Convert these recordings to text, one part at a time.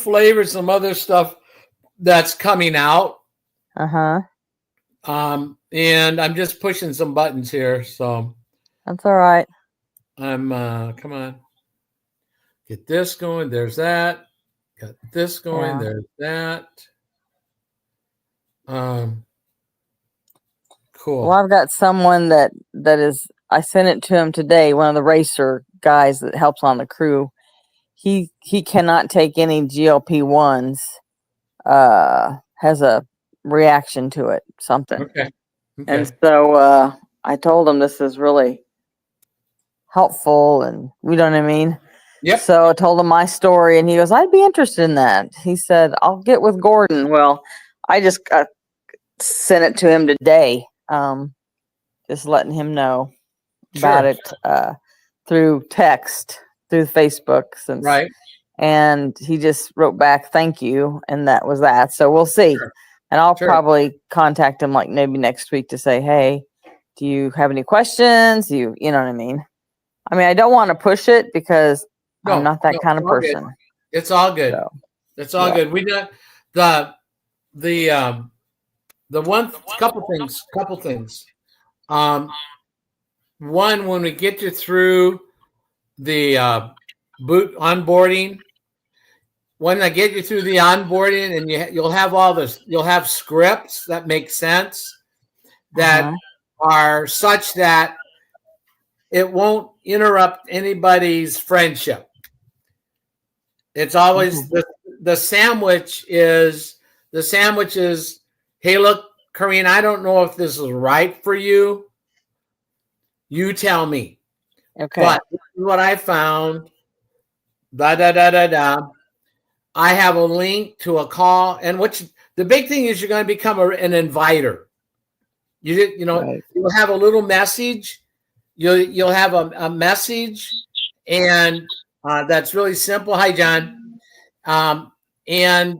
flavors, some other stuff that's coming out. Uh-huh. And I'm just pushing some buttons here. So that's all right. I'm come on. Get this going. There's that. Got this going. Yeah. There's that. Cool. Well, I've got someone that is, I sent it to him today, one of the racer guys that helps on the crew. He cannot take any GLP-1s, has a reaction to it, something. Okay. And so I told him this is really helpful, and you know what I mean? Yep. So I told him my story, and he goes, I'd be interested in that. He said, I'll get with Gordon. Well, I just sent it to him today, just letting him know about it through text, through Facebook. Right. And he just wrote back, thank you. And that was that. So we'll see. Sure. And I'll probably contact him like maybe next week to say, hey, do you have any questions? You know what I mean? I mean, I don't want to push it because I'm not that kind of person. Good. It's all good. So, it's all good. We got the one couple things. One, when we get you through the boot onboarding, when I get you through the onboarding, and you'll have all this, you'll have scripts that make sense, that are such that it won't interrupt anybody's friendship. It's always the sandwich is, hey, look, Corinne, I don't know if this is right for you. You tell me. Okay. But this is what I found. I have a link to a call, and the big thing is you're going to become an inviter. You'll have a little message. You'll have a message, and that's really simple. Hi, John. And hi,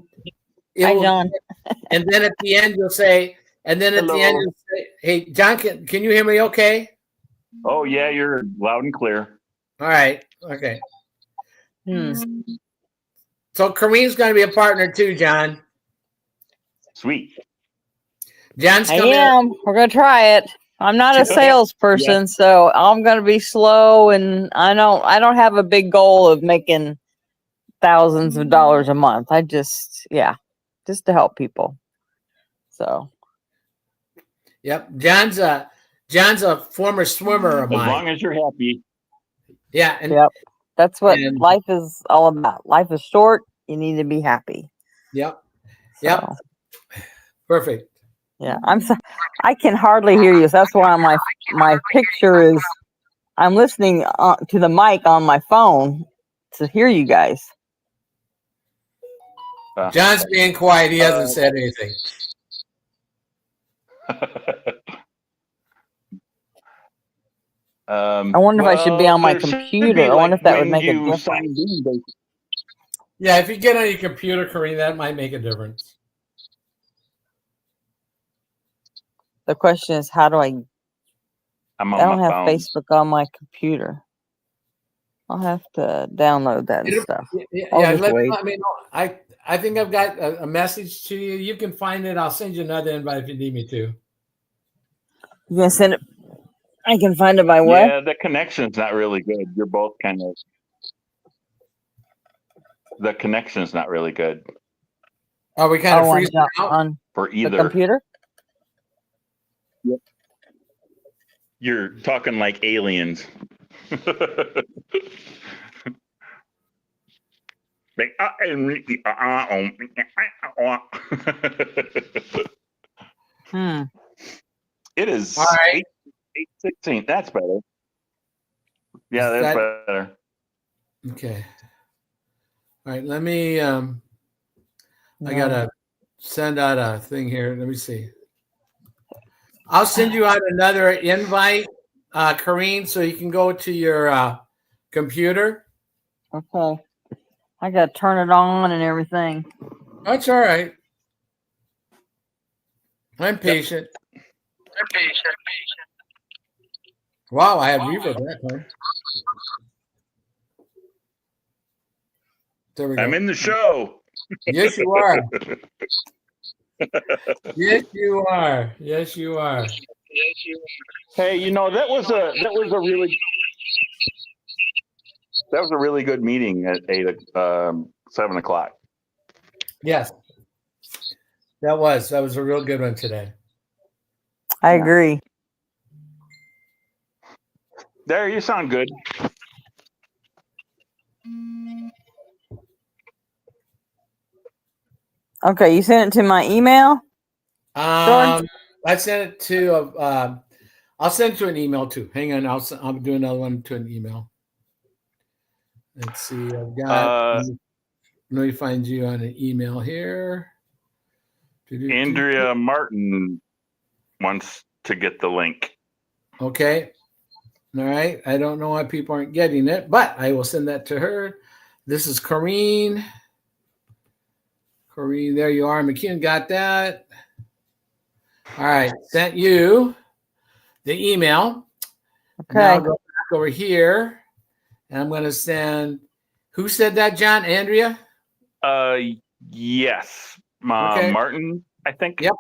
John. And then at the end you'll say, hey, John, can you hear me? Okay. Oh yeah, you're loud and clear. All right. Okay. So Kareem's going to be a partner too, John. Sweet. John's coming. We're going to try it. I'm not a salesperson, so I'm going to be slow, and I don't have a big goal of making thousands of dollars a month. I just to help people. So. Yep. John's a former swimmer of mine. As long as you're happy. Yeah. Yep. That's what life is all about. Life is short. You need to be happy. Yep. Yep. So. Perfect. Yeah. I can hardly hear you. So that's why my picture is, I'm listening to the mic on my phone to hear you guys. John's being quiet. He hasn't said anything. I wonder if I should be on my computer. I wonder if that would make a difference. Yeah, if you get on your computer, Kareem, that might make a difference. The question is, how do I don't have phone. Facebook on my computer. I'll have to download that and stuff. I think I've got a message to you. You can find it. I'll send you another invite if you need me to. You gonna send it? I can find it by what? Yeah, the connection's not really good. You're both kind of. The connection's not really good. Are we kind of freezing out on for either the computer? Yep. You're talking like aliens. It is all right. 8:16. That's better. Yeah, that's better. Okay. All right. Let me. I gotta send out a thing here. Let me see. I'll send you out another invite, Kareen, so you can go to your computer. Okay. I gotta turn it on and everything. That's all right. I'm patient. Wow, I have reverb that time. There we go. I'm in the show. Yes, you are. Yes, you are. Yes, you are. Hey, that was a really good meeting at 7 o'clock. Yes, that was a real good one today. I agree. There, you sound good. Okay, you sent it to my email? I sent it to. I'll send it to an email too. Hang on, I'll do another one to an email. Let's see. I've got. Let me find you on an email here. Andrea Martin wants to get the link. Okay. All right. I don't know why people aren't getting it, but I will send that to her. This is Corrine. Corrine, there you are. McKeon got that. All right. Sent you the email. Okay. Now go back over here. And I'm going to send. Who said that, John? Andrea? Yes. Okay. Martin, I think. Yep.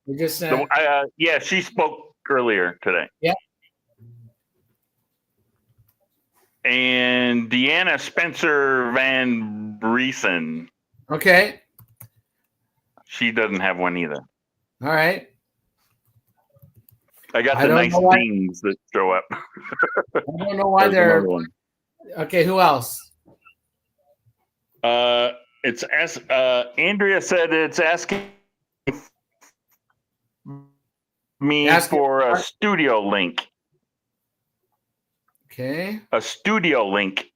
We just sent. Yeah, she spoke earlier today. Yep. And Deanna Spencer Van Briesen. Okay. She doesn't have one either. All right. I got the nice things that show up. I don't know why they're. Okay, who else? It's Andrea said it's asking me for a studio link. Okay. A studio link.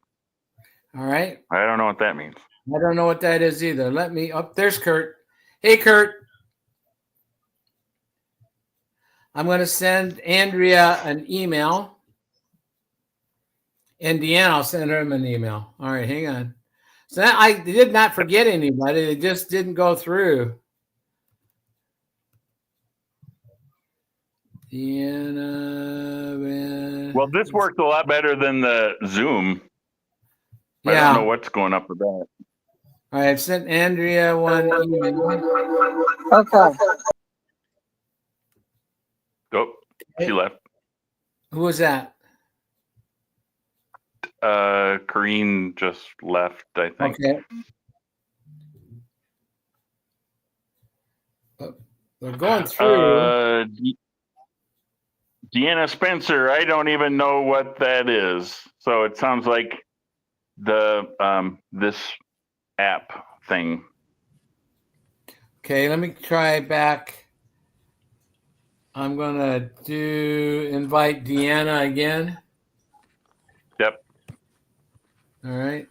All right. I don't know what that means. I don't know what that is either. Let me. Oh, there's Kurt. Hey, Kurt. I'm going to send Andrea an email. And Deanna, I'll send her an email. All right, hang on. So I did not forget anybody. It just didn't go through. Deanna. Well, this worked a lot better than the Zoom. Yeah. I don't know what's going up with that. All right, I've sent Andrea one email. Okay. Oh, she left. Who was that? Corrine just left, I think. Okay. They're going through. Deanna Spencer, I don't even know what that is. So it sounds like the this app thing. Okay, let me try back. I'm gonna invite Deanna again. Yep. All right.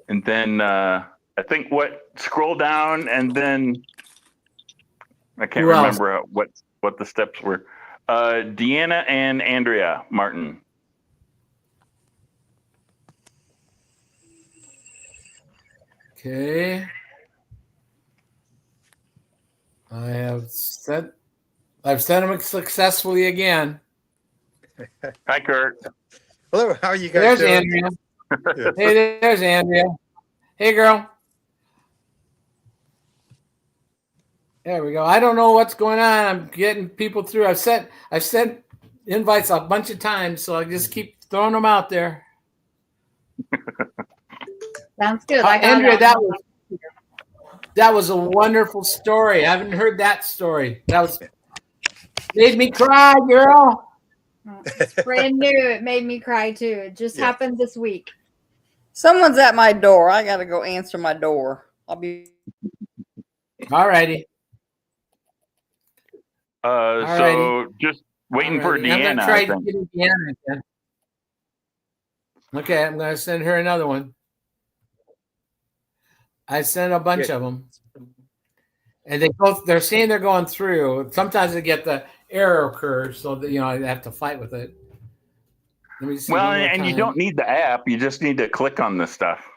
And then I think scroll down and then I can't remember what the steps were. Deanna and Andrea Martin. Okay. I've sent them successfully again. Hi, Kurt. Hello, how are you guys doing? Andrea. Yeah. Hey, there's Andrea. Hey, girl. There we go. I don't know what's going on. I'm getting people through. I've sent invites a bunch of times, so I just keep throwing them out there. Sounds good. Andrea, that was a wonderful story. I haven't heard that story. That made me cry, girl. It's brand new. It made me cry too. It just happened this week. Someone's at my door. I got to go answer my door. I'll be. All righty. So just waiting for Deanna. I'm going to try to get Deanna again. Okay, I'm going to send her another one. I sent a bunch of them. And they're saying they're going through. Sometimes they get the error occurs, so that, I have to fight with it. Let me see. Well, and you don't need the app. You just need to click on the stuff.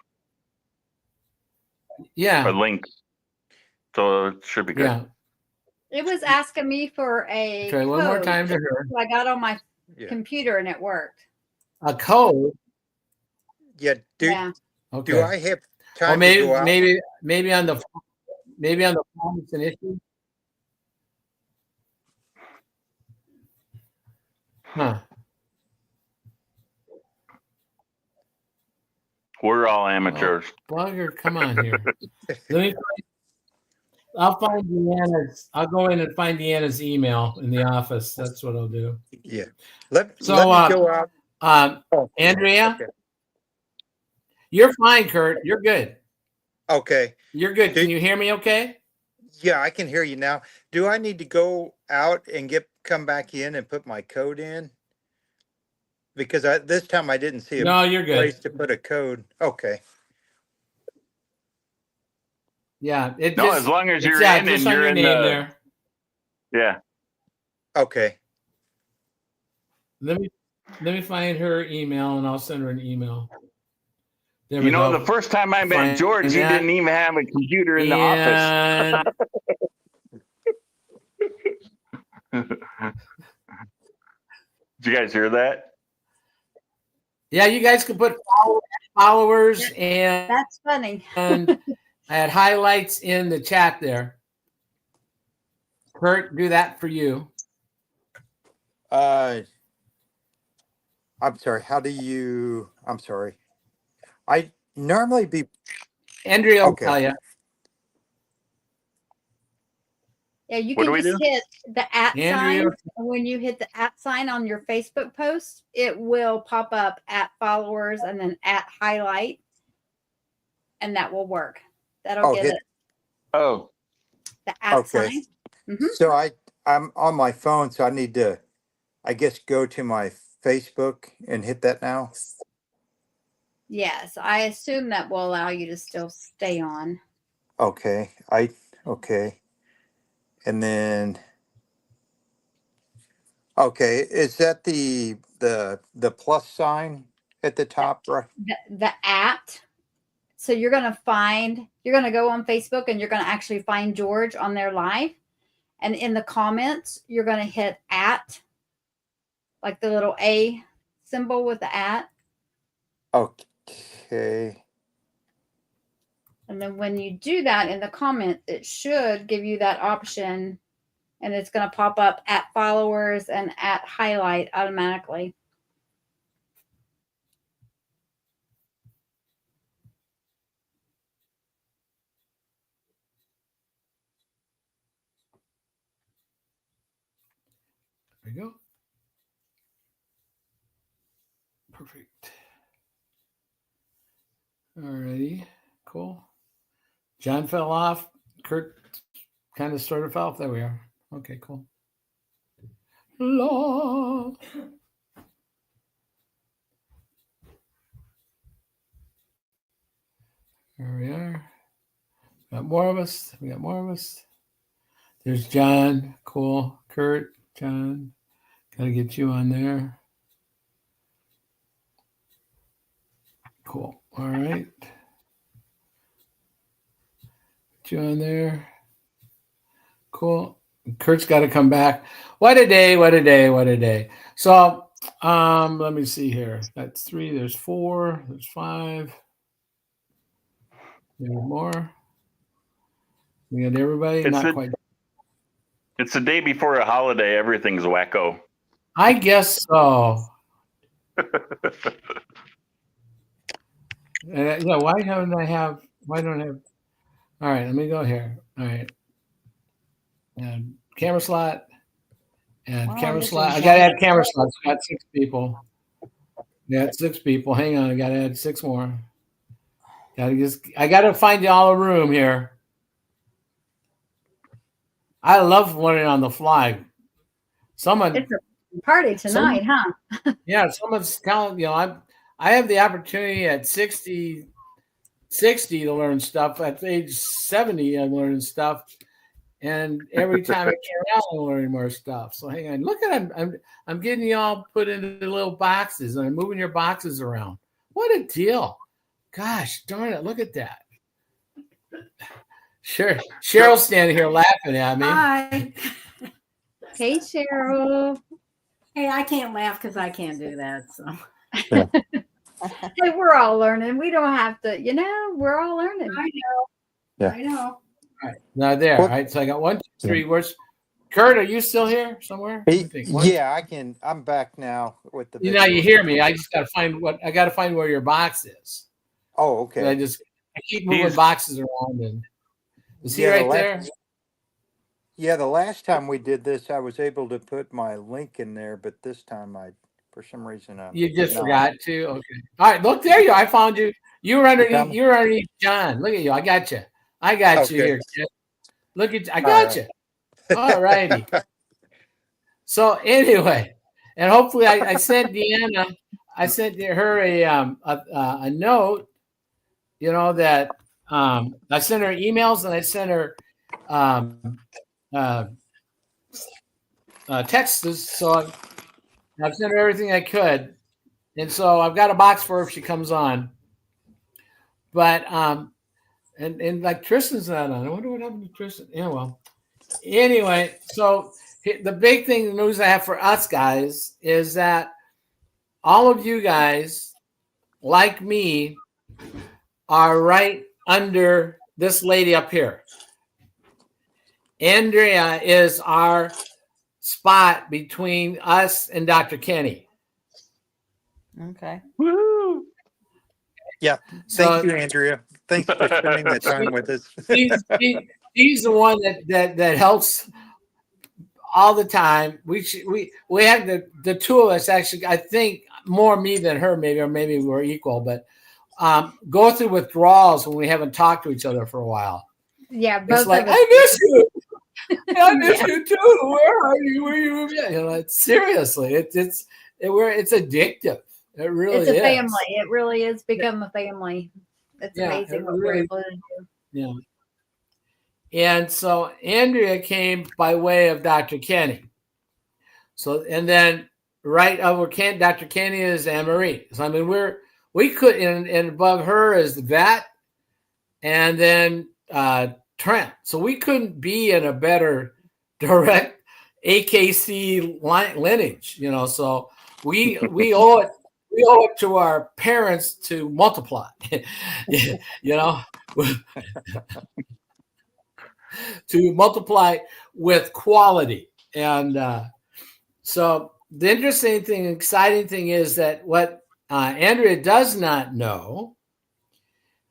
Yeah. A link. So it should be good. Yeah. It was asking me for a Try one more time to her. So I got on my computer and it worked. A code? Yeah. Yeah. Okay. Do I have Or time to go out? maybe on the phone it's an issue. Huh. We're all amateurs. Bugger, come on here. I'll find Deanna's. I'll go in and find Deanna's email in the office. That's what I'll do. Yeah. Let me go out. Andrea, Okay. you're fine, Kurt. You're good. Okay. You're good. Can you hear me okay? Yeah, I can hear you now. Do I need to go out and come back in and put my code in? Because this time I didn't see No, you're good. place to put a code. Okay. Yeah. As long as you're in and you're in name the there. Yeah. Okay. Let me find her email and I'll send her an email. There we You know, go. the first time I met George, he didn't even have a computer in the office. Did you guys hear that? Yeah, you guys can put followers and That's funny. and I had highlights in the chat there. Kurt, do that for you. I'm sorry. I'm sorry. I normally be. Andrea will tell you. Yeah, you What can do we just do? hit the @ Andrea. sign. When you hit the @ sign on your Facebook post, it will pop up @followers and then @highlight, and that will work. That'll get it. Oh, The @ Okay. sign. Mhm. So I'm on my phone, so I need to, I guess, go to my Facebook and hit that now. Yes, I assume that will allow you to still stay on. Okay. Okay. And then, okay, is that the plus sign at the top, right? The @ So you're going to go on Facebook and you're going to actually find George on their live. And in the comments, you're going to hit @ like the little A symbol with the @. Okay. And then when you do that in the comment, it should give you that option. And it's going to pop up @followers and @highlight automatically. There we go. Perfect. Alrighty. Cool. John fell off. Kurt kind of sort of fell off. There we are. Okay, cool. Law. There we are. Got more of us. We got more of us. There's John. Cool. Kurt. John. Got to get you on there. Cool. All right. Get you on there. Cool. Kurt's got to come back. What a day. What a day. What a day. So let me see here. That's 3. There's 4. There's 5. There's more. We got everybody. Not quite. It's the day before a holiday. Everything's wacko. I guess so. Yeah. Why don't I have? All right. Let me go here. All right. And camera slot. And camera slot. I got to add camera slots. I got 6 people. Got 6 people. Hang on. I got to add 6 more. I got to find y'all a room here. I love running on the fly. It's a party tonight, huh? Yeah. Someone's telling I have the opportunity at 60 to learn stuff. At age 70, I'm learning stuff. And every time I get out, I'm learning more stuff. So hang on. Look at I'm getting y'all put into little boxes and I'm moving your boxes around. What a deal. Gosh darn it. Look at that. Sure. Cheryl's standing here laughing at me. Hi. Hey, Cheryl. Hey, I can't laugh because I can't do that. So Yeah. Hey, we're all learning. We don't have to, we're all learning. I know. Yeah. I know. All right. Now there. Well- All right. So I got 1, 2, 3. Where's Kurt? Are you still here somewhere? Let me think. Yeah, I'm back now with the You know, you video. hear me. I just got to find where your box is. Oh, I okay. keep moving He's- boxes around, and is he Yeah, right there? Yeah, the last time we did this, I was able to put my link in there, but this time for some reason, You just no. forgot to. Okay. All right. Look, there you are. I found you. You were underneath. found me? You were underneath John. Look at you. I got you. I got you Okay. here, kid. Look at. I All got right. you. All righty. So anyway, and hopefully I sent Deanna. I sent her a note. You know that I sent her emails and I sent her texts. So I've sent her everything I could, and so I've got a box for her if she comes on. But and like Tristan's not on. I wonder what happened to Tristan. Yeah, well, anyway, so the big thing, the news I have for us guys is that all of you guys, like me, are right under this lady up here. Andrea is our spot between us and Dr. Kenny. Okay. Woo! Yeah. So Thank you, Andrea. Thanks for spending the time with us. she's the one that helps all the time. We have the two of us actually. I think more me than her, maybe, or maybe we're equal, but go through withdrawals when we haven't talked to each other for a while. Yeah, both It's like, of us. I miss you. I miss Yeah. you too. Where are you? Where you? You know, seriously, it's addictive. It really It's a is. family. It really is become a family. It's Yeah, amazing it what we're really- able to do. Yeah. And so Andrea came by way of Dr. Kenny. So, and then right over Dr. Kenny is Anne Marie. So, I mean, we could, and above her is the vet, and then Trent. So we couldn't be in a better direct AKC lineage, you know. So we owe it to our parents to multiply, you know, to multiply with quality. And so the interesting thing, exciting thing is that what Andrea does not know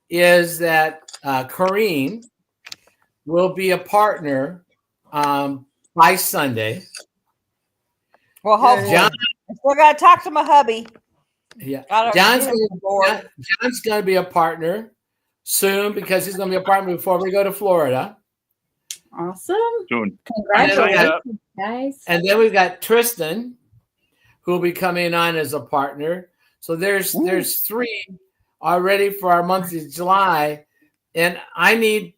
is that Corrine will be a partner by Sunday. Well, hopefully. John, I still got to talk to my hubby. yeah, Gotta John's get him on board. going to be a partner soon because he's going to be a partner before we go to Florida. Awesome. Soon. Congratulations, guys. And then we've got Tristan, who will be coming on as a partner. So there's 3 already for our month of July, and I need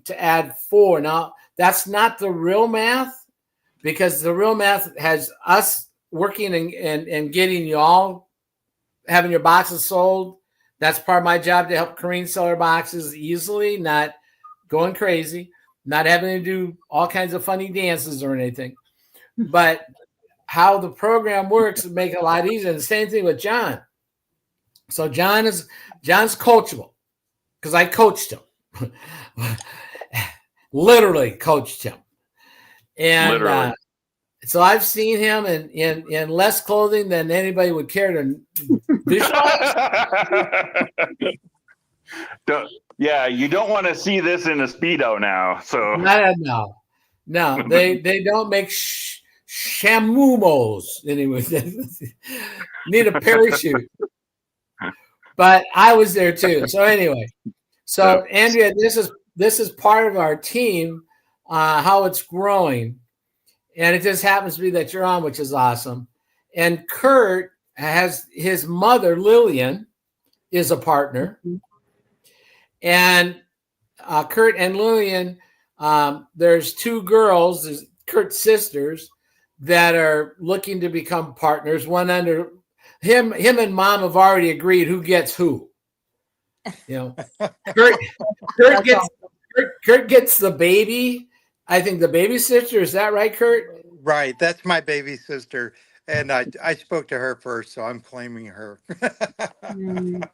to add 4. Now that's not the real math, because the real math has us working and getting you all having your boxes sold. That's part of my job, to help Corrine sell her boxes easily, not going crazy, not having to do all kinds of funny dances or anything. But how the program works would make it a lot easier. And the same thing with John. So John's coachable because I coached him, literally coached him, and so I've seen him in less clothing than anybody would care to visualize. Yeah, you don't want to see this in a Speedo now. So No, they don't make shamumos anyway. Need a parachute. But I was there too. So anyway, Andrea, this is part of our team, how it's growing, and it just happens to be that you're on, which is awesome. And Kurt has his mother, Lillian, is a partner, and Kurt and Lillian, there's 2 girls, there's Kurt's sisters, that are looking to become partners. One under him and Mom have already agreed who gets who. You know, Kurt gets the baby. I think the baby sister. Is that right, Kurt? Right. That's my baby sister. And I spoke to her first, so I'm claiming her. Mm.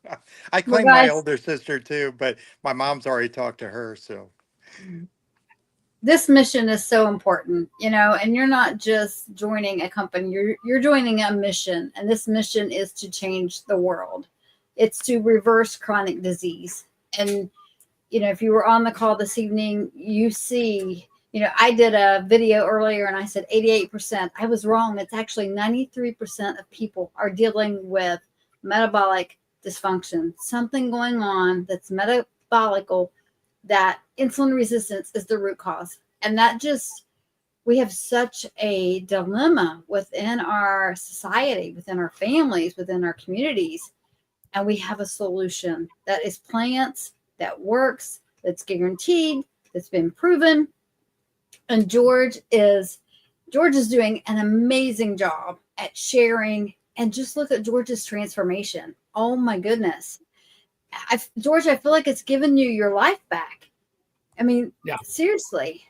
I Well, claim my guys, older sister too, but my mom's already talked to her. So this mission is so important, and you're not just joining a company, you're joining a mission, and this mission is to change the world. It's to reverse chronic disease. And if you were on the call this evening, you see, I did a video earlier and I said 88%. I was wrong. It's actually 93% of people are dealing with metabolic dysfunction, something going on that's metabolical, that insulin resistance is the root cause. And that just, we have such a dilemma within our society, within our families, within our communities. And we have a solution that is plants, that works, that's guaranteed, that's been proven. And George is doing an amazing job at sharing. And just look at George's transformation. Oh my goodness. George, I feel like it's given you your life back. I mean, Yeah. Seriously.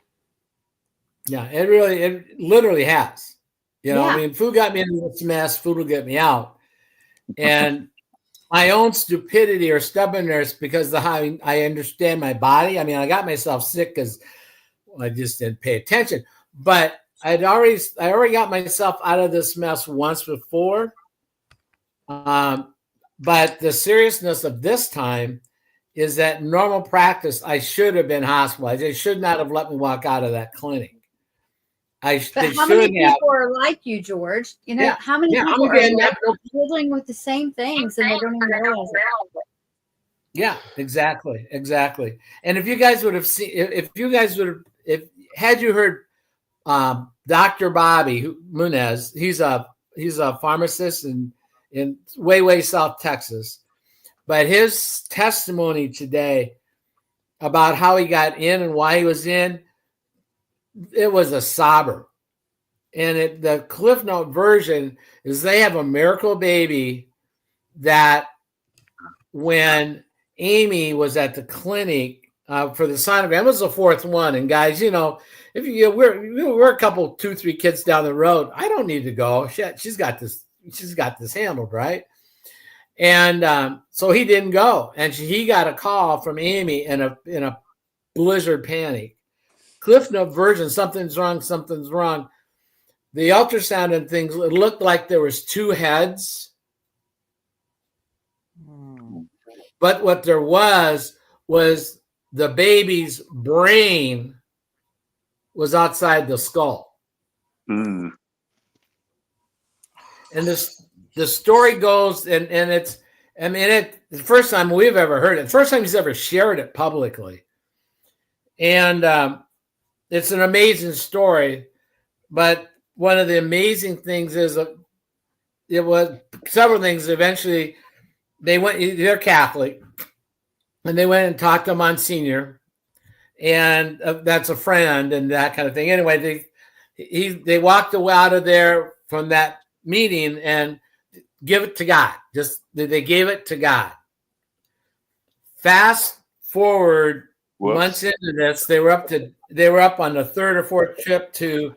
Yeah, it literally has. Yeah. I mean, food got me into this mess, food will get me out. And my own stupidity or stubbornness, because of how I understand my body. I mean, I got myself sick because I just didn't pay attention. But I already got myself out of this mess once before. But the seriousness of this time is that normal practice, I should have been hospitalized. They should not have let me walk out of that clinic. But how many people are like you, George? How many people are dealing with the same things and they don't even realize it? Yeah, exactly. And if you guys would have seen, if had you heard Dr. Bobby Munez, he's a pharmacist in way South Texas, but his testimony today about how he got in and why he was in, it was a sobber. And the Cliff Note version is they have a miracle baby that when Amy was at the clinic for the sonogram, it was the fourth one. And guys, if we're a couple, 2-3 kids down the road, I don't need to go. She's got this handled, right? And so he didn't go, and he got a call from Amy in a blizzard panic. Cliff Note version, something's wrong. The ultrasound and things, it looked like there was 2 heads. But what there was the baby's brain was outside the skull. Mm. And the story goes, and it's, I mean, the first time we've ever heard it, the first time he's ever shared it publicly. And it's an amazing story. But one of the amazing things is it was several things. Eventually, they're Catholic, and they went and talked to Monsignor, and that's a friend and that kind of thing. Anyway, they walked out of there from that meeting and give it to God. They gave it to God. Fast forward months into this, they were up on the 3rd or 4th trip to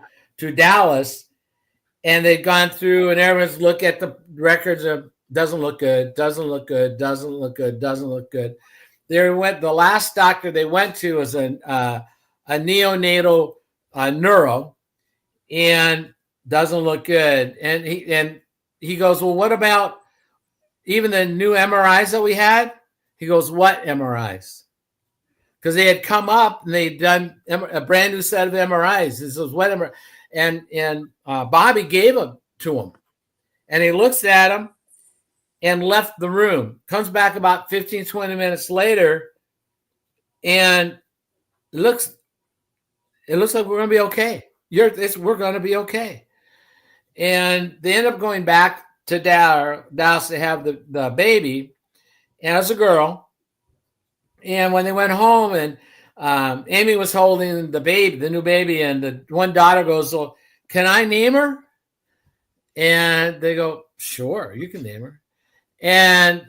Dallas, and they'd gone through, and everyone's look at the records of doesn't look good. The last doctor they went to was a neonatal neuro, and doesn't look good. And he goes, well, what about even the new MRIs that we had? He goes, what MRIs? Because they had come up and they'd done a brand new set of MRIs. He says, what MRI? And Bobby gave them to him. And he looks at them and left the room. Comes back about 15, 20 minutes later, and it looks like we're going to be okay. We're going to be okay. And they end up going back to Dallas to have the baby, and it's a girl. And when they went home, and Amy was holding the baby, the new baby, and the one daughter goes, well, can I name her? And they go, sure, you can name her. And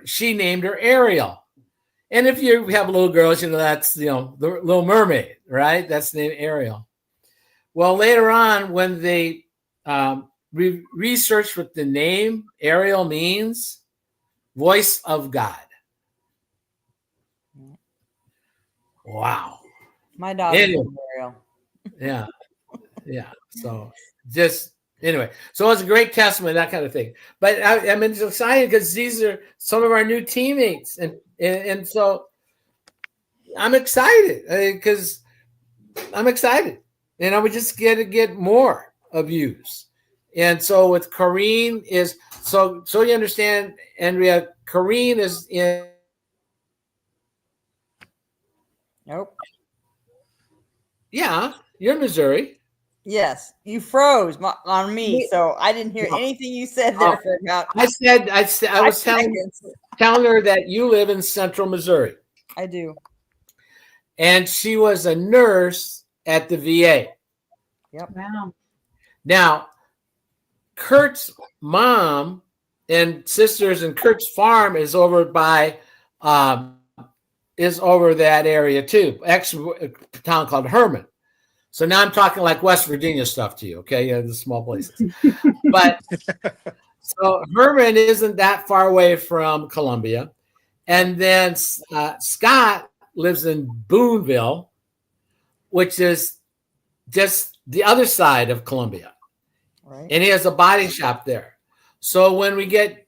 she named her Ariel. And if you have little girls, that's, the Little Mermaid, right? That's the name Ariel. Well, later on, when they researched what the name Ariel means. Voice of God. Wow. My dog is Anyway. Ariel. Yeah. Yeah. So just anyway, so it's a great testament, that kind of thing. But I'm excited because these are some of our new teammates, and so I'm excited because I'm excited, and I would just get more of yous. And so with Corrine is so you understand, Andrea. Corrine is in. Nope. Yeah, you're in Missouri. Yes, you froze on me, so I didn't hear anything you said there for about. I was telling her that you live in Central Missouri. I do. And she was a nurse at the VA. Yep. Wow. Now, Kurt's mom and sisters and Kurt's farm is over that area too. Actually, a town called Herman. So now I'm talking like West Virginia stuff to you, okay? Yeah, the small places. But so Herman isn't that far away from Columbia. And then Scott lives in Boonville, which is just the other side of Columbia. Right. And he has a body shop there. So when we get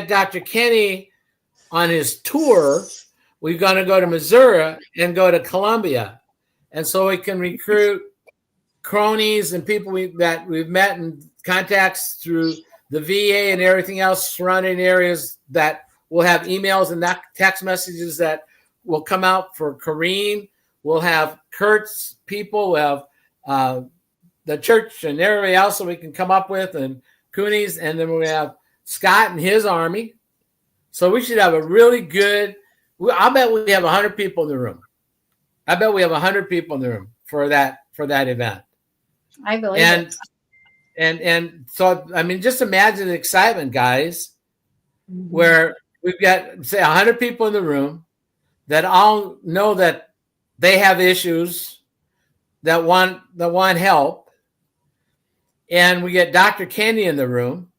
Dr. Kenny on his tour, we're going to go to Missouri and go to Columbia. And so we can recruit cronies and people that we've met and contacts through the VA and everything else surrounding areas that will have emails and text messages that will come out for Corrine. We'll have Kurt's people. We'll have the church and everybody else that we can come up with, and Cooney's, and then we have Scott and his army. So we should have a really good. I bet we have 100 people in the room. I bet we have 100 people in the room for that event. I believe it. And so I mean, just imagine the excitement, guys, where we've got say 100 people in the room that all know that they have issues that want help, and we get Dr. Kenny in the room.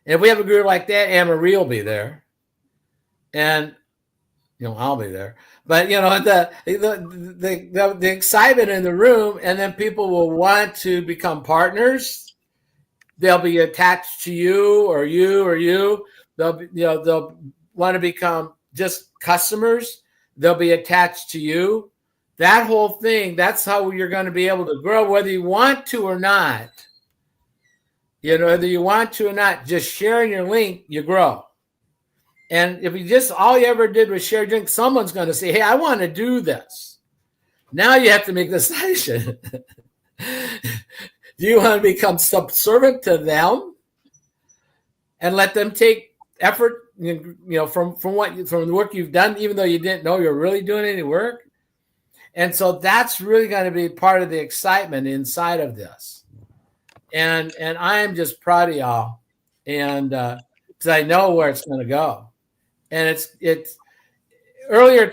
And if we have a group like that, Anne-Marie will be there, and I'll be there. But the excitement in the room, and then people will want to become partners. They'll be attached to you or you. They'll want to become just customers. They'll be attached to you. That whole thing, that's how you're going to be able to grow, whether you want to or not. Whether you want to or not, just sharing your link, you grow. And if all you ever did was share drink, someone's going to say, hey, I want to do this. Now you have to make the decision. Do you want to become subservient to them and let them take effort, from the work you've done, even though you didn't know you're really doing any work? And so that's really going to be part of the excitement inside of this. And I am just proud of y'all, and because I know where it's going to go. And it's earlier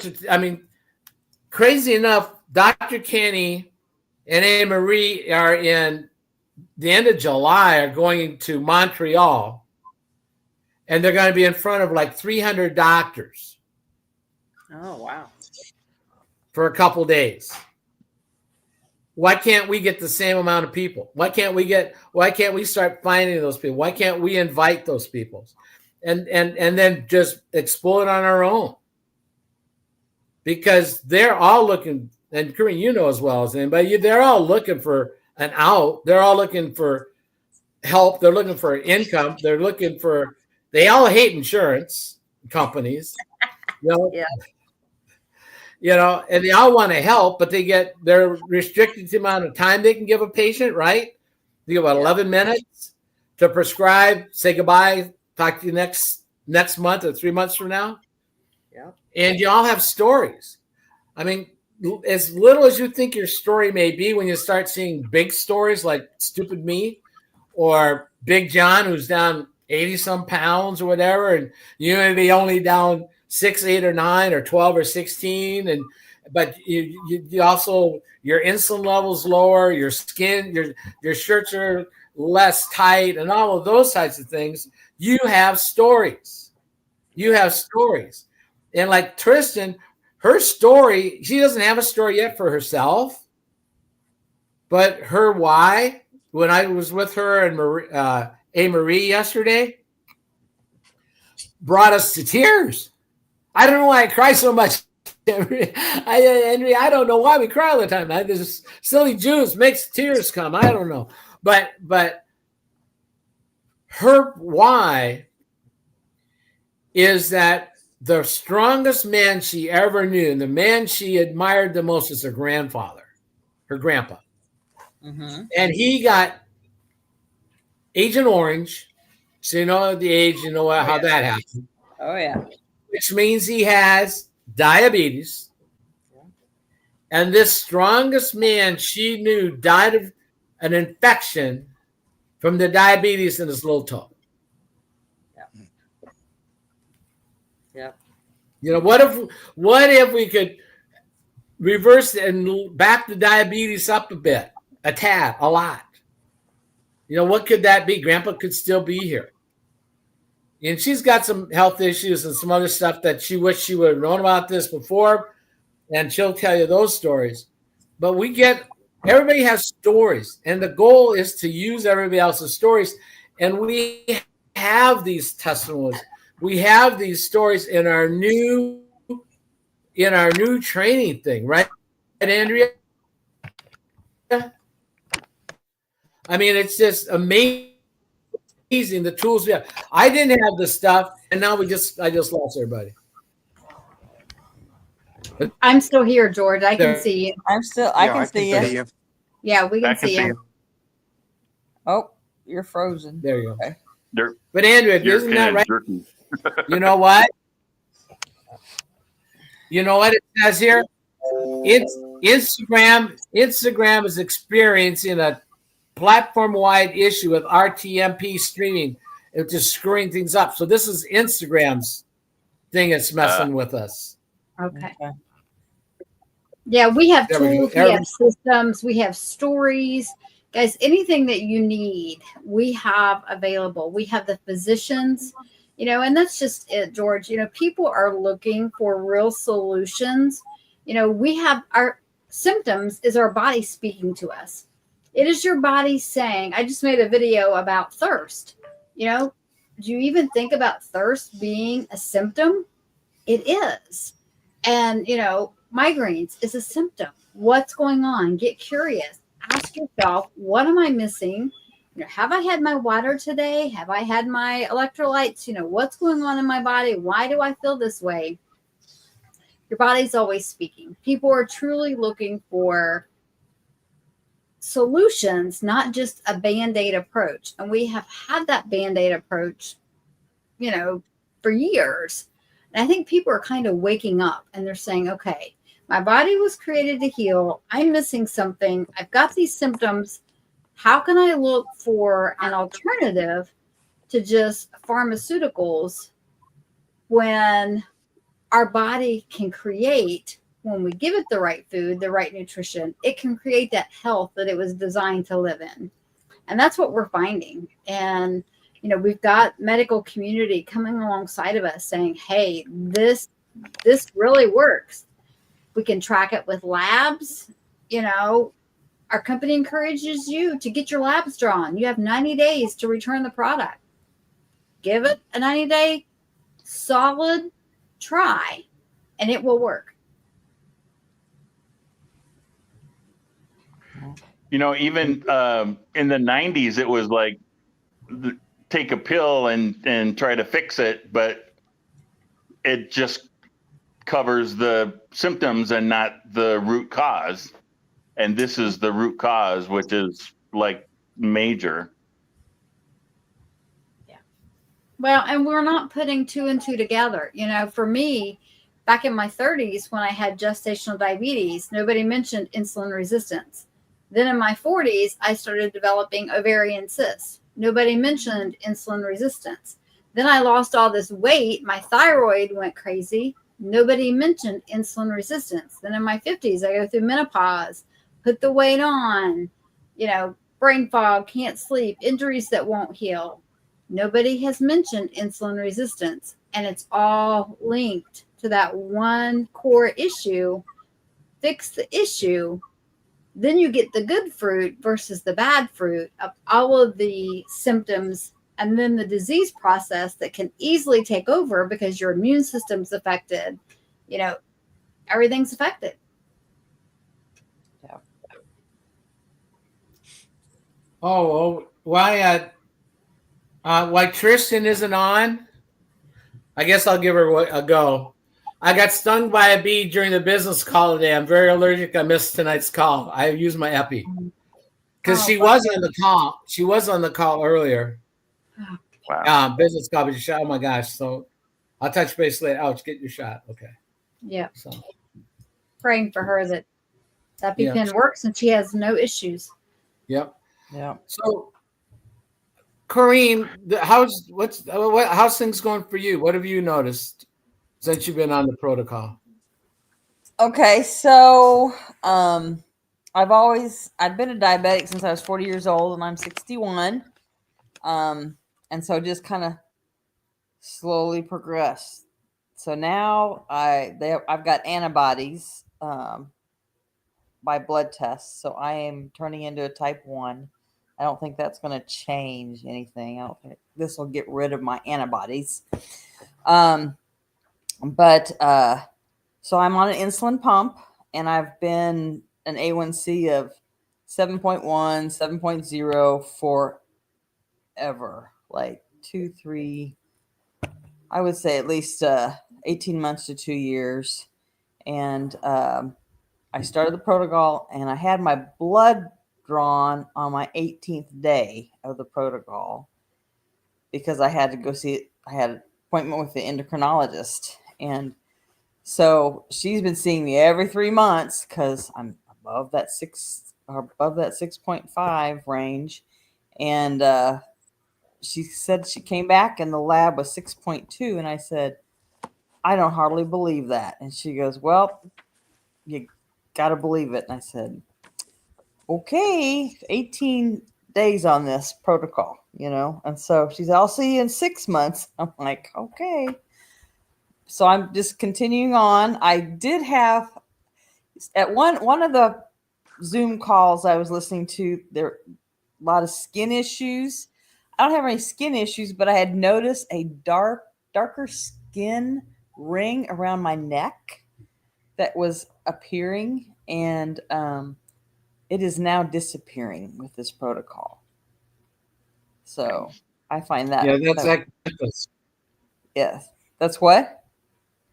crazy enough, Dr. Kenny and Anne-Marie are in the end of July are going to Montreal, and they're going to be in front of like 300 doctors. Oh, wow. For a couple days. Why can't we get the same amount of people? Why can't we start finding those people? Why can't we invite those people? And then just explore it on our own, because they're all looking, and Corinne, as well as anybody, they're all looking for an out. They're all looking for help. They're looking for income. They all hate insurance companies, Yeah. And they all want to help, but they're restricted to the amount of time they can give a patient, right? They give about 11 minutes to prescribe, say goodbye, talk to you next month or 3 months from now. Yeah. And you all have stories. I mean, as little as you think your story may be, when you start seeing big stories like Stupid Me or Big John, who's down 80 some pounds or whatever, and you may be only down 6, 8, or 9, or 12, or 16, but you also, your insulin levels lower, your skin, your shirts are less tight and all of those types of things, you have stories. You have stories. And like Tristan, her story, she doesn't have a story yet for herself, but her why, when I was with her and Marie yesterday, brought us to tears. I don't know why I cry so much. Henry, I don't know why we cry all the time. This silly juice makes tears come. I don't know. But her why is that the strongest man she ever knew, and the man she admired the most, is her grandfather, her grandpa. Mm-hmm. And he got Agent Orange. So you know the age, you know how that happened. Oh, yeah. Which means he has diabetes. And this strongest man she knew died of an infection from the diabetes in his little toe. Yeah. You know, what if we could reverse and back the diabetes up a bit, a tad, a lot? You know, what could that be? Grandpa could still be here. And she's got some health issues and some other stuff that she wished she would have known about this before. And she'll tell you those stories. But everybody has stories. And the goal is to use everybody else's stories. And we have these testimonies. We have these stories in our new training thing, right, Andrea? I mean, it's just amazing the tools we have. I didn't have the stuff, and now I just lost everybody. I'm still here, George. I can see you. I can see you. Yeah, we can see you. Oh, you're frozen. There you go. Okay. But Andrea, isn't that right? You know what? You know what it says here? Instagram is experiencing a platform-wide issue with RTMP streaming. It's just screwing things up. So this is Instagram's thing that's messing with us. Okay. Yeah, we have tools, we have systems, we have stories. Guys, anything that you need, we have available. We have the physicians, you know, and that's just it, George. You know, people are looking for real solutions. You know, we have our symptoms is our body speaking to us. It is your body saying, I just made a video about thirst. You know, do you even think about thirst being a symptom? It is. And, you know, migraines is a symptom. What's going on? Get curious. Ask yourself, what am I missing? You know, have I had my water today? Have I had my electrolytes? You know, what's going on in my body? Why do I feel this way? Your body's always speaking. People are truly looking for solutions, not just a Band-Aid approach. And we have had that Band-Aid approach, you know, for years. And I think people are kind of waking up and they're saying, okay, my body was created to heal. I'm missing something. I've got these symptoms. How can I look for an alternative to just pharmaceuticals when our body can create, when we give it the right food, the right nutrition, it can create that health that it was designed to live in. And that's what we're finding. And, you know, we've got medical community coming alongside of us saying, hey, this really works. We can track it with labs. You know, our company encourages you to get your labs drawn. You have 90 days to return the product. Give it a 90-day solid try, and it will work. You know, even in the 90s, it was like take a pill and try to fix it, but it just covers the symptoms and not the root cause. And this is the root cause, which is like major. Yeah. Well, and we're not putting two and two together. You know, for me, back in my 30s, when I had gestational diabetes, nobody mentioned insulin resistance. Then in my 40s, I started developing ovarian cysts. Nobody mentioned insulin resistance. Then I lost all this weight. My thyroid went crazy. Nobody mentioned insulin resistance. Then in my 50s, I go through menopause, put the weight on, you know, brain fog, can't sleep, injuries that won't heal. Nobody has mentioned insulin resistance, and it's all linked to that one core issue. Fix the issue, then you get the good fruit versus the bad fruit of all of the symptoms, and then the disease process that can easily take over because your immune system's affected. You know, everything's affected. Oh, why Tristan isn't on? I guess I'll give her a go. I got stung by a bee during the business call today. I'm very allergic. I missed tonight's call. I used my epi because she was on the call. She was on the call earlier. Wow. Business call, but she shot. Oh my gosh! So I'll touch base later. Ouch! Get your shot. Okay. Yeah. So Praying for her that Yeah. EpiPen works and she has no issues. Yep. Yeah. So, Corrine, how's things going for you? What have you noticed since you've been on the protocol? Okay, so I've been a diabetic since I was 40 years old, and I'm 61. And so just kind of slowly progressed. So now I've got antibodies by blood tests. So I am turning into a type 1. I don't think that's going to change anything. I don't think this will get rid of my antibodies. So I'm on an insulin pump, and I've been an A1C of 7.1, 7.0 forever, like 2-3, I would say at least 18 months to 2 years. And I started the protocol, and I had my blood drawn on my 18th day of the protocol because I had to go I had an appointment with the endocrinologist. And so she's been seeing me every 3 months because I'm above that 6.5 range. And she said she came back and the lab was 6.2. And I said, I don't hardly believe that. And she goes, well, you got to believe it. And I said, okay, 18 days on this protocol, And so she said, I'll see you in 6 months. I'm like, okay. So I'm just continuing on. I did have at one of the Zoom calls I was listening to, there were a lot of skin issues. I don't have any skin issues, but I had noticed a darker skin ring around my neck that was appearing, and it is now disappearing with this protocol. So I find that yes, that's what.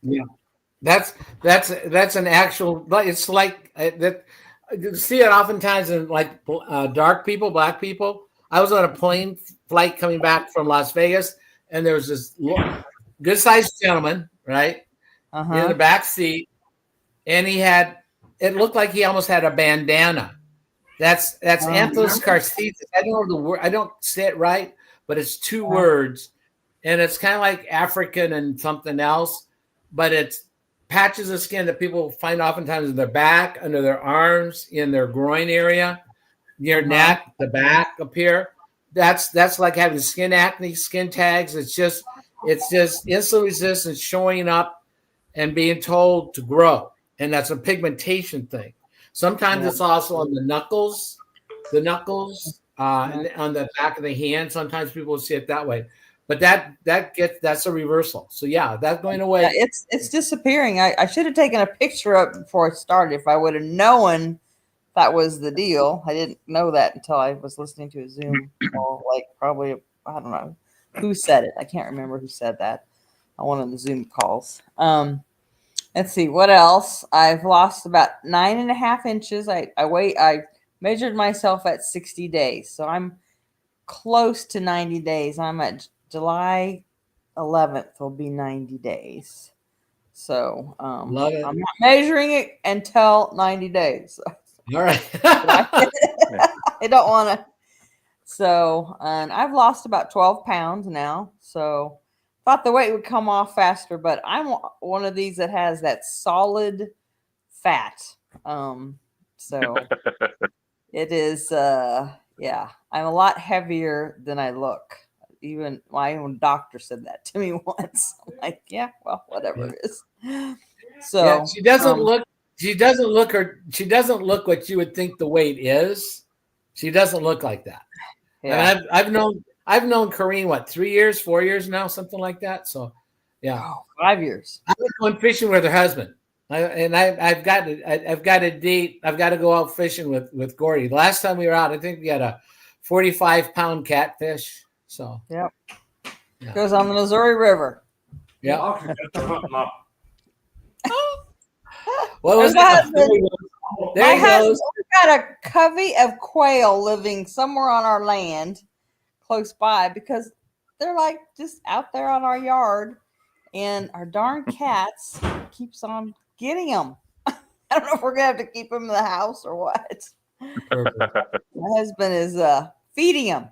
Yeah, that's an actual. It's like that. You see it oftentimes in like black people. I was on a plane flight coming back from Las Vegas, and there was this good-sized gentleman, right, in the back seat, and it looked like he almost had a bandana. That's anthlus carcites. I don't know the word. I don't say it right, but it's 2 words, and it's kind of like African and something else, but it's patches of skin that people find oftentimes in their back, under their arms, in their groin area, near neck, the back up here. That's like having skin acne, skin tags. It's just insulin resistance showing up and being told to grow, and that's a pigmentation thing. Sometimes it's also on the knuckles, and on the back of the hand. Sometimes people see it that way. But that's a reversal. So yeah, that's going away. Yeah, it's disappearing. I should have taken a picture of it before I started. If I would have known that was the deal, I didn't know that until I was listening to a Zoom call. Like probably, I don't know who said it. I can't remember who said that on one of the Zoom calls. Let's see what else. I've lost about 9.5 inches. I measured myself at 60 days, so I'm close to 90 days. I'm at July 11th will be 90 days. So I'm not measuring it until 90 days. All right. I don't want to. So, and I've lost about 12 pounds now. So thought the weight would come off faster, but I'm one of these that has that solid fat. So it is, Yeah, I'm a lot heavier than I look. Even my own doctor said that to me once. I'm like, yeah, well, whatever Yeah. it is. So So she doesn't look. She doesn't look her. She doesn't look what you would think the weight is. She doesn't look like that. yeah. And I've known Corrine 3 years, 4 years now, something like that. So yeah, Oh, 5 years. I was going fishing with her husband. I've got a date. I've got to go out fishing with Gordy. The last time we were out, I think we had a 45-pound catfish. So Yep. yeah. Goes on the Missouri River. Yeah. What was that? There My he goes. husband got a covey of quail living somewhere on our land close by because they're like just out there on our yard, and our darn cats keeps on getting them. I don't know if we're gonna have to keep them in the house or what. My husband is feeding them.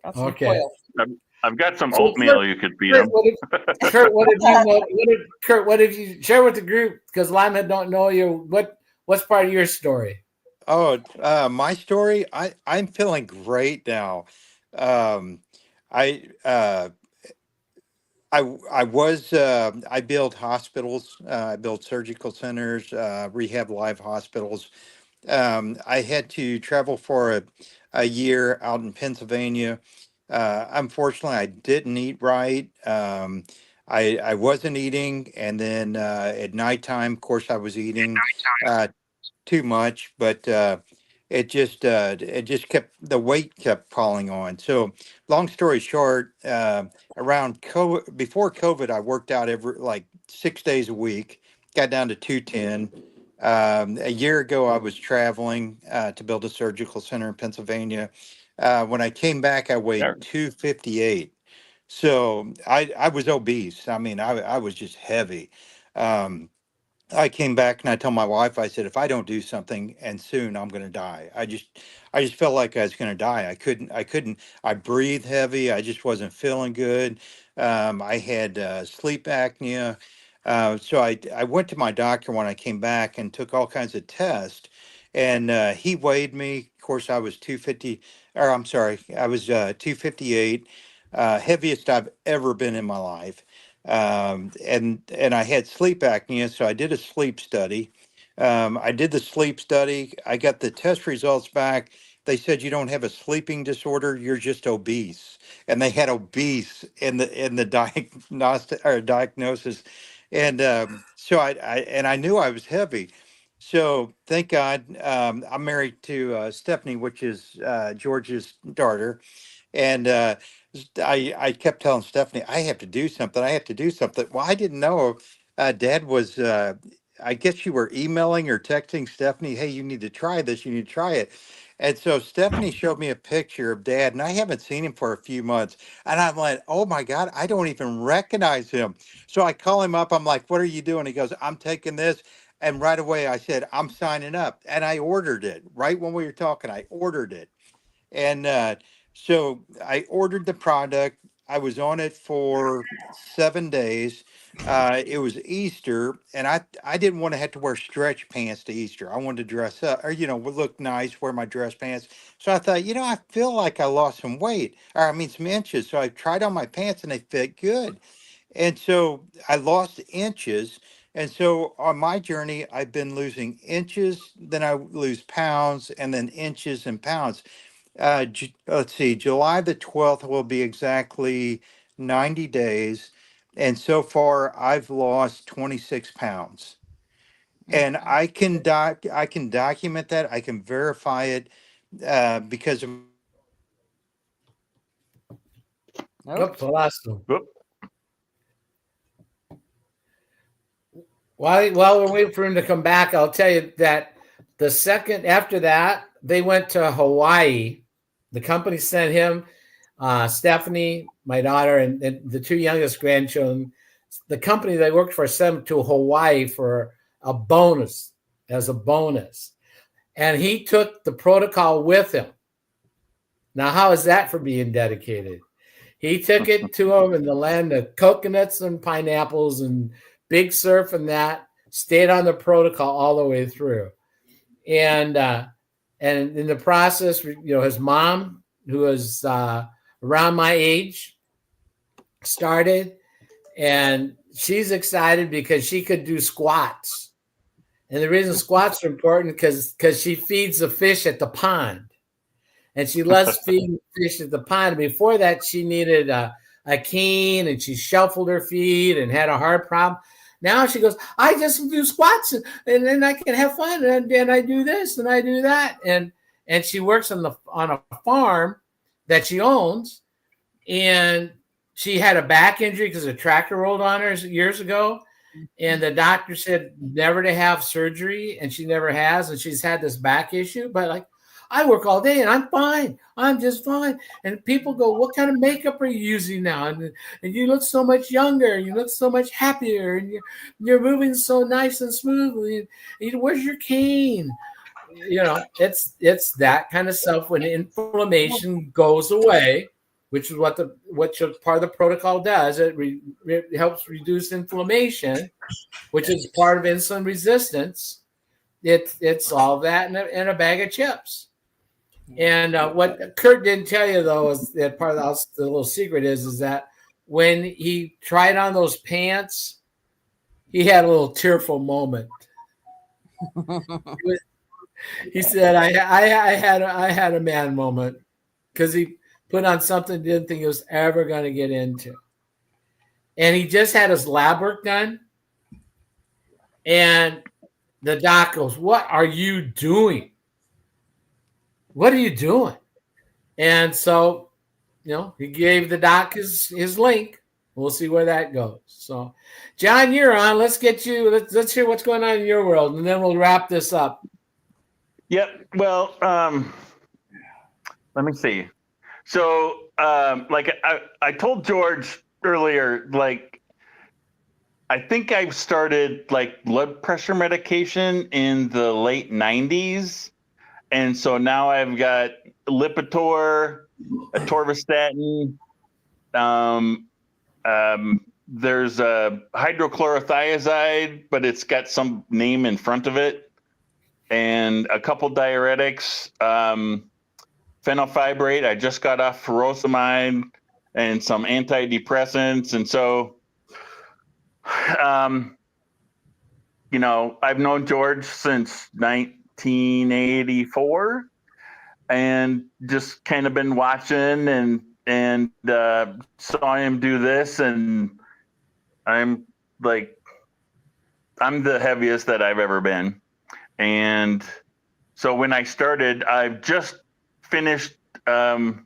Got some Okay. quail. I've got some So, oatmeal you could feed them. Kurt, what have you share with the group? Because Lima don't know you. What's part of your story? Oh, my story. I'm feeling great now. Um, I I build hospitals. I build surgical centers, rehab live hospitals. I had to travel for a year out in Pennsylvania. Unfortunately, I didn't eat right. I wasn't eating, and then at nighttime, of course, I was eating uh, too much, but it just kept the weight kept falling on. So, long story short, around COVID, before COVID, I worked out every like 6 days a week, got down to 210. A year ago, I was traveling to build a surgical center in Pennsylvania. When I came back, I There. weighed 258. So I was obese. I mean, I was just heavy. Um, I came back and I told my wife, I said, if I don't do something and soon I'm going to die. I just felt like I was going to die. I breathed heavy. I just wasn't feeling good. I had sleep apnea. So I went to my doctor when I came back and took all kinds of tests, and he weighed me. Of course, I was 250, or I'm sorry, I was 258, heaviest I've ever been in my life. And I had sleep apnea, so I did a sleep study. I did the sleep study. I got the test results back. They said you don't have a sleeping disorder. You're just obese, and they had obese in the diagnostic or diagnosis, and I knew I was heavy. So thank God, I'm married to Stephanie, which is George's daughter, and I kept telling Stephanie, I have to do something. I have to do something. Well, I didn't know Dad was. I guess you were emailing or texting Stephanie, hey, you need to try this. You need to try it. And so Stephanie showed me a picture of Dad, and I haven't seen him for a few months. And I'm like, oh my God, I don't even recognize him. So I call him up. I'm like, what are you doing? He goes, I'm taking this. And right away I said, I'm signing up. And I ordered it right when we were talking. I ordered it. And so I ordered the product. I was on it for 7 days. It was Easter, and I didn't want to have to wear stretch pants to Easter. I wanted to dress up, or look nice, wear my dress pants. So I thought, I feel like I lost some weight, or I mean some inches. So I tried on my pants, and they fit good. And so I lost inches. And so on my journey, I've been losing inches, then I lose pounds, and then inches and pounds. Let's see, July the 12th will be exactly 90 days. And so far, I've lost 26 pounds. And I can document that. I can verify it because of Nope. Oops, I lost him. Whoop. While we're waiting for him to come back, I'll tell you that the second after that, they went to Hawaii. The company sent him, Stephanie, my daughter, and the two youngest grandchildren. The company they worked for sent him to Hawaii for a bonus, as a bonus. And he took the protocol with him. Now, how is that for being dedicated? He took it to him in the land of coconuts and pineapples and big surf and that, stayed on the protocol all the way through. And And in the process, his mom, who was around my age, started, and she's excited because she could do squats. And the reason squats are important because she feeds the fish at the pond. And she loves feeding fish at the pond. Before that, she needed a cane, and she shuffled her feet and had a heart problem. Now she goes, I just do squats, and then I can have fun, and I do this and I do that. And she works on a farm that she owns, and she had a back injury because a tractor rolled on her years ago. And the doctor said never to have surgery, and she never has, and she's had this back issue. But like, I work all day and I'm fine. I'm just fine. And people go, what kind of makeup are you using now? And you look so much younger. You look so much happier. And you're moving so nice and smoothly. And where's your cane? It's that kind of stuff. When inflammation goes away, which is what part of the protocol does. It helps reduce inflammation, which is part of insulin resistance. It's all that in a bag of chips. And what Kurt didn't tell you, though, is that part of the little secret is that when he tried on those pants, he had a little tearful moment. He said, "I had a man moment," because he put on something he didn't think he was ever going to get into, and he just had his lab work done, and the doc goes, "What are you doing? What are you doing?" And so, he gave the doc his link. We'll see where that goes. So, John, you're on. Let's get you. Let's hear what's going on in your world, and then we'll wrap this up. Yep. Well, let me see. So, like I told George earlier, like, I think I started like blood pressure medication in the late 90s. And so now I've got Lipitor, atorvastatin. There's a hydrochlorothiazide, but it's got some name in front of it. And a couple diuretics, fenofibrate. I just got off furosemide and some antidepressants. And so, I've known George since 1984 and just kind of been watching and saw him do this. And I'm the heaviest that I've ever been. And so when I started, I've just finished 2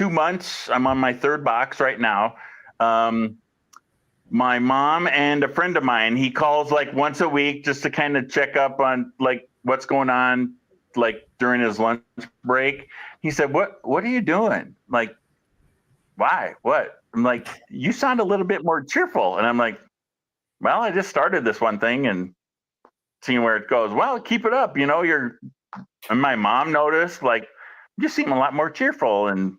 months. I'm on my third box right now. My mom and a friend of mine, he calls like once a week just to kind of check up on like what's going on, like during his lunch break. He said, what are you doing? Like, why? What? I'm like, you sound a little bit more cheerful. And I'm like, well, I just started this one thing and seeing where it goes. Well, keep it up. And my mom noticed, like, you seem a lot more cheerful. And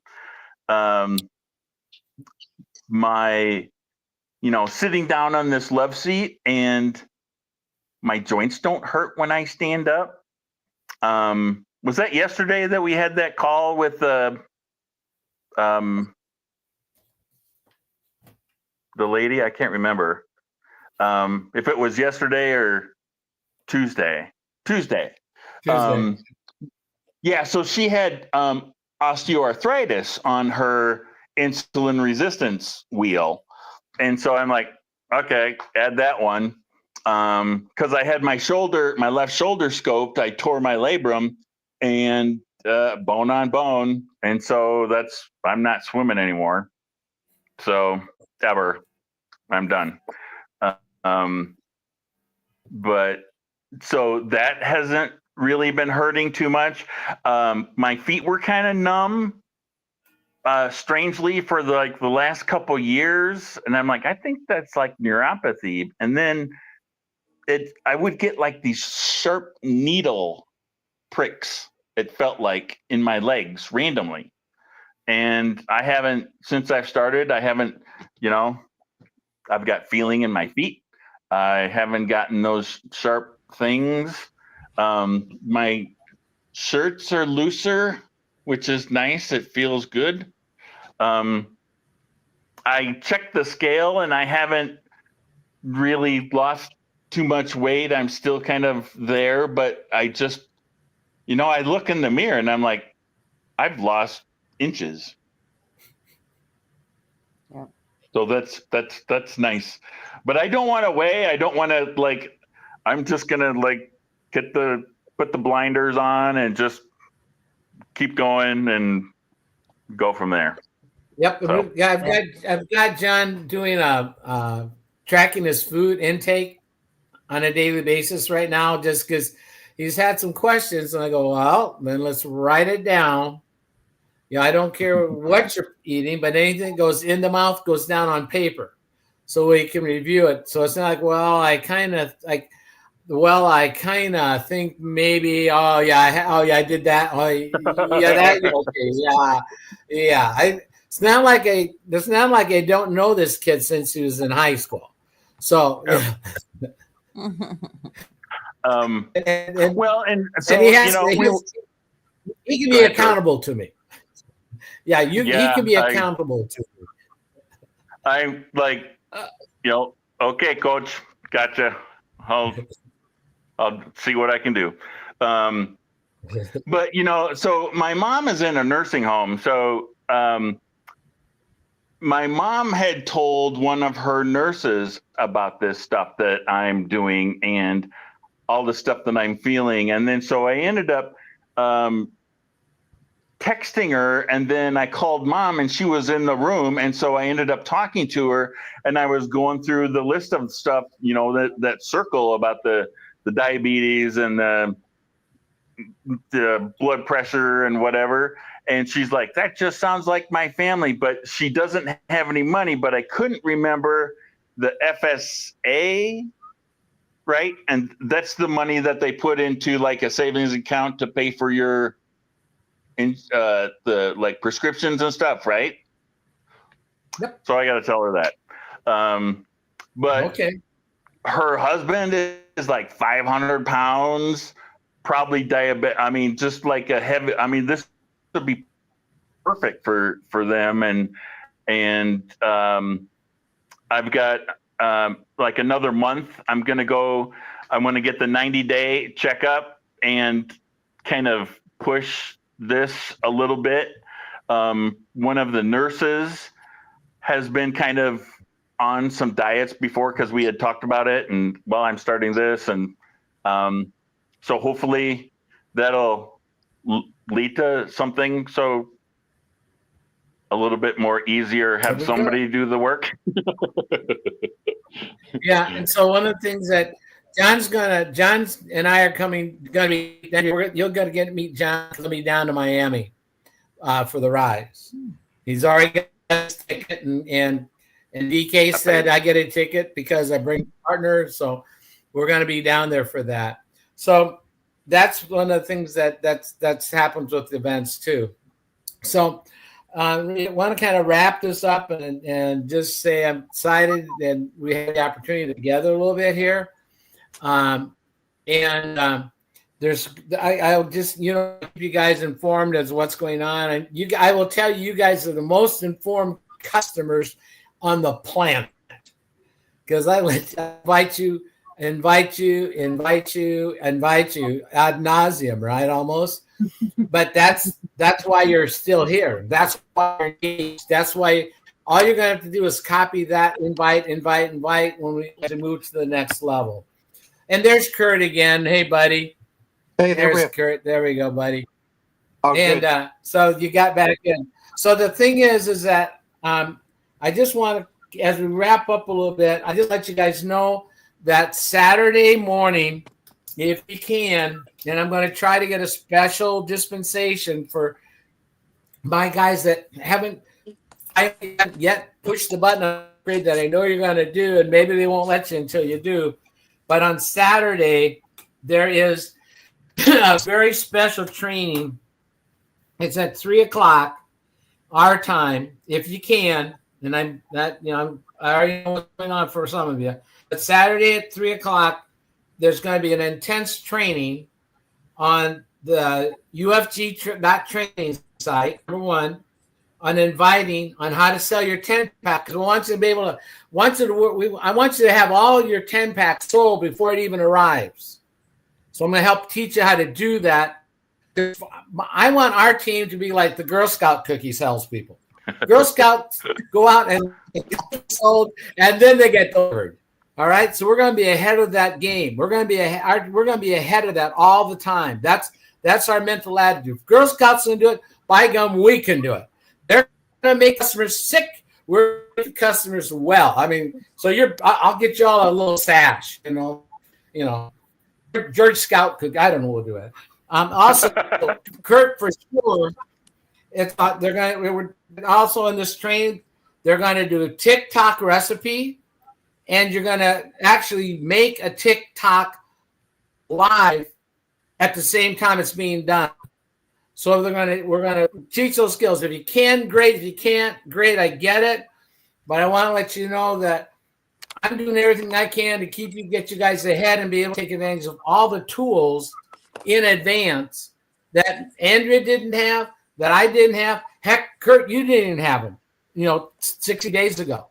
sitting down on this love seat, and my joints don't hurt when I stand up. Was that yesterday that we had that call with the lady? I can't remember if it was yesterday or Tuesday. Yeah, so she had osteoarthritis on her insulin resistance wheel. And so I'm like, okay, add that one. Because I had my left shoulder scoped. I tore my labrum and bone on bone. And so I'm not swimming anymore. So ever, I'm done. But so that hasn't really been hurting too much. My feet were kind of numb, strangely, for the last couple years, and I'm like, I think that's like neuropathy. And then I would get like these sharp needle pricks. It felt like in my legs randomly, and I haven't since I've started. I've got feeling in my feet. I haven't gotten those sharp things. My shirts are looser, which is nice. It feels good. I checked the scale and I haven't really lost too much weight. I'm still kind of there, but I just, I look in the mirror and I'm like, I've lost inches. Yeah. So that's nice. But I don't want to weigh. I don't want to I'm just going to put the blinders on and just keep going and go from there. Yep. So. Yeah, I've got John doing tracking his food intake on a daily basis right now, just because he's had some questions, and I go, well, then let's write it down. I don't care what you're eating, but anything that goes in the mouth goes down on paper, so we can review it. So it's not like, well, I kind of think maybe, I did that. Oh, yeah, that okay, yeah. It's not like I don't know this kid since he was in high school. So yeah. He can be accountable to me. Yeah, he can be accountable to me. I'm like, okay, coach, gotcha. I'll see what I can do. But so my mom is in a nursing home. So my mom had told one of her nurses about this stuff that I'm doing and all the stuff that I'm feeling. And then so I ended up texting her, and then I called mom and she was in the room. And so I ended up talking to her, and I was going through the list of stuff, that circle about the diabetes and the blood pressure and whatever. And she's like, that just sounds like my family, but she doesn't have any money. But I couldn't remember the FSA, right? And that's the money that they put into like a savings account to pay for your the prescriptions and stuff, right? Yep. So I got to tell her that. But okay. Her husband is like 500 pounds, probably diabetic. I mean, just like a heavy. I mean, this would be perfect for them. And I've got like another month. I'm going to get the 90-day checkup and kind of push this a little bit. One of the nurses has been kind of on some diets before because we had talked about it, and I'm starting this, and so hopefully that'll lead to something so a little bit more easier, have somebody do the work. Yeah, and so one of the things that John's and I are gonna be. You're gonna get to meet John. Gonna be down to Miami for the Rise. He's already got his ticket, and DK said I get a ticket because I bring a partner. So we're gonna be down there for that. So that's one of the things that's happens with events too. So we want to kind of wrap this up and just say I'm excited and we had the opportunity together a little bit here. I'll just keep you guys informed as what's going on, and I will tell you guys are the most informed customers on the planet because I invite you ad nauseum, right? Almost, but that's why you're still here. That's why you're engaged. That's why all you're gonna have to do is copy that invite when we move to the next level. And there's Kurt again. Hey, buddy. Hey, there's Kurt. There we go, buddy. Oh, and so you got back in. So the thing is that I just want to, as we wrap up a little bit, I just let you guys know that Saturday morning, if you can, and I'm going to try to get a special dispensation for my guys that haven't yet pushed the button upgrade that I know you're going to do, and maybe they won't let you until you do. But on Saturday, there is a very special training. It's at 3:00 our time, if you can. And I already know what's going on for some of you. But Saturday at 3:00, there's going to be an intense training on the UFG that training site, number one, on inviting on how to sell your 10-pack. Because I want you to be able to, I want you to have all your 10-packs sold before it even arrives. So I'm going to help teach you how to do that. I want our team to be like the Girl Scout cookie salespeople. Girl Scouts go out and get sold, and then they get delivered. All right, so we're going to be ahead of that game. We're going to be ahead of that all the time. That's our mental attitude. If Girl Scouts can do it, by gum, we can do it. They're going to make customers sick. We're making customers well. I mean, so I'll get you all a little sash. You know, George Scout could. I don't know what to do it. Also, Kurt for sure. We're also in this train. They're going to do a TikTok recipe, and you're going to actually make a TikTok live at the same time it's being done. So we're going to teach those skills. If you can, great. If you can't, great. I get it, but I want to let you know that I'm doing everything I can to get you guys ahead and be able to take advantage of all the tools in advance that Andrea didn't have, that I didn't have. Heck, Kurt, you didn't have them, 60 days ago.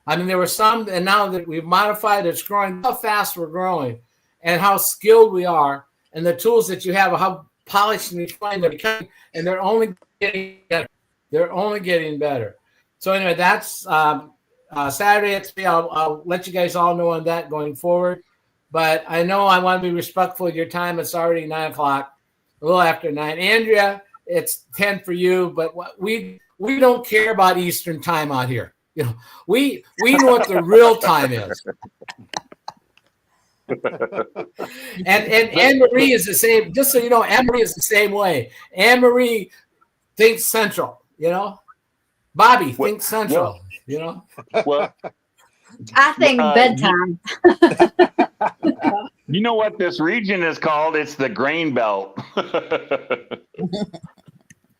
I mean, there were some, and now that we've modified, it's growing, how fast we're growing and how skilled we are, and the tools that you have, how polished and refined they're becoming, and they're only getting better. They're only getting better. So anyway, that's Saturday at 3. I'll let you guys all know on that going forward. But I know I want to be respectful of your time. It's already 9 o'clock, a little after 9. Andrea, it's 10 for you, but we don't care about Eastern time out here. We know what the real time is. and Anne Marie is the same. Just so you know, Anne Marie is the same way. Anne Marie thinks Central. Bobby thinks Central. Well, I think bedtime. You know what this region is called? It's the grain belt.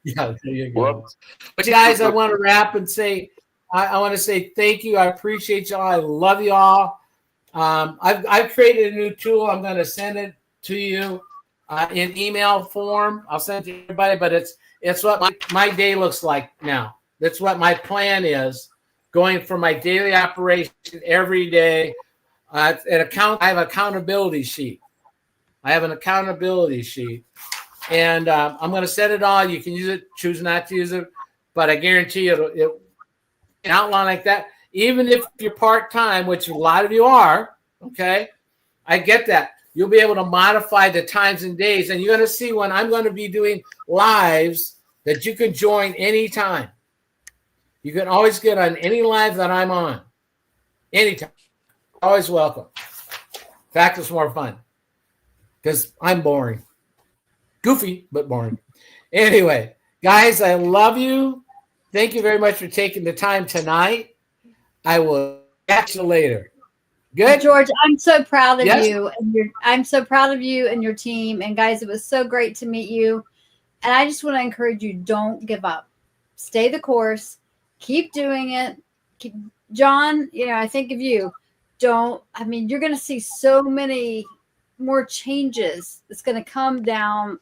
Yeah, there you go. Whoops. But guys, I want to wrap and say, I want to say thank you. I appreciate y'all. I love y'all. I've created a new tool. I'm going to send it to you in email form. I'll send it to everybody, but it's what my day looks like now. That's what my plan is, going for my daily operation every day. I have an accountability sheet. And I'm going to set it all. You can use it, choose not to use it, but I guarantee you an outline like that, even if you're part-time, which a lot of you are, okay, I get that. You'll be able to modify the times and days, and you're going to see when I'm going to be doing lives that you can join anytime. You can always get on any live that I'm on, anytime. Always welcome. In fact, it's more fun because I'm boring. Goofy, but boring. Anyway, guys, I love you. Thank you very much for taking the time tonight. I will catch you later. Good, George, I'm so proud of you. I'm so proud of you and your team. And guys, it was so great to meet you. And I just want to encourage you, don't give up. Stay the course. Keep doing it. John, I think of you. You're going to see so many more changes that's going to come down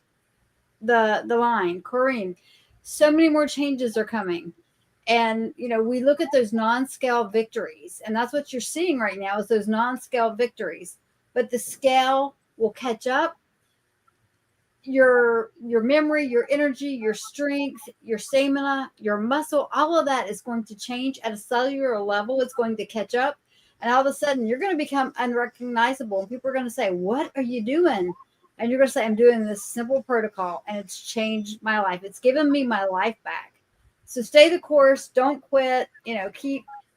the line. Corinne, so many more changes are coming. And, we look at those non-scale victories, and that's what you're seeing right now is those non-scale victories. But the scale will catch up. Your memory, your energy, your strength, your stamina, your muscle, all of that is going to change at a cellular level. It's going to catch up. And all of a sudden, you're going to become unrecognizable. And people are going to say, what are you doing? And you're going to say, I'm doing this simple protocol, and it's changed my life. It's given me my life back. So stay the course. Don't quit.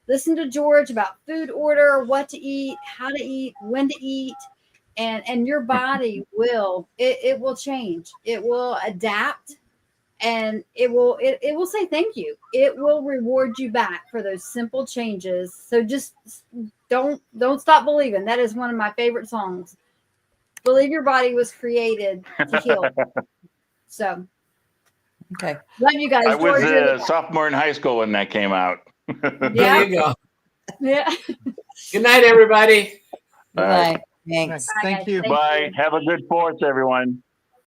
Listen to George about food order, what to eat, how to eat, when to eat. And your body will change. It will adapt, and it will say thank you. It will reward you back for those simple changes. So just don't stop believing. That is one of my favorite songs. Believe your body was created to heal. So okay. Love you guys. I was a sophomore in high school when that came out. Yeah. There you go. Yeah. Good night, everybody. Good night. Thanks. Thank you. Bye. Have a good 4th, everyone.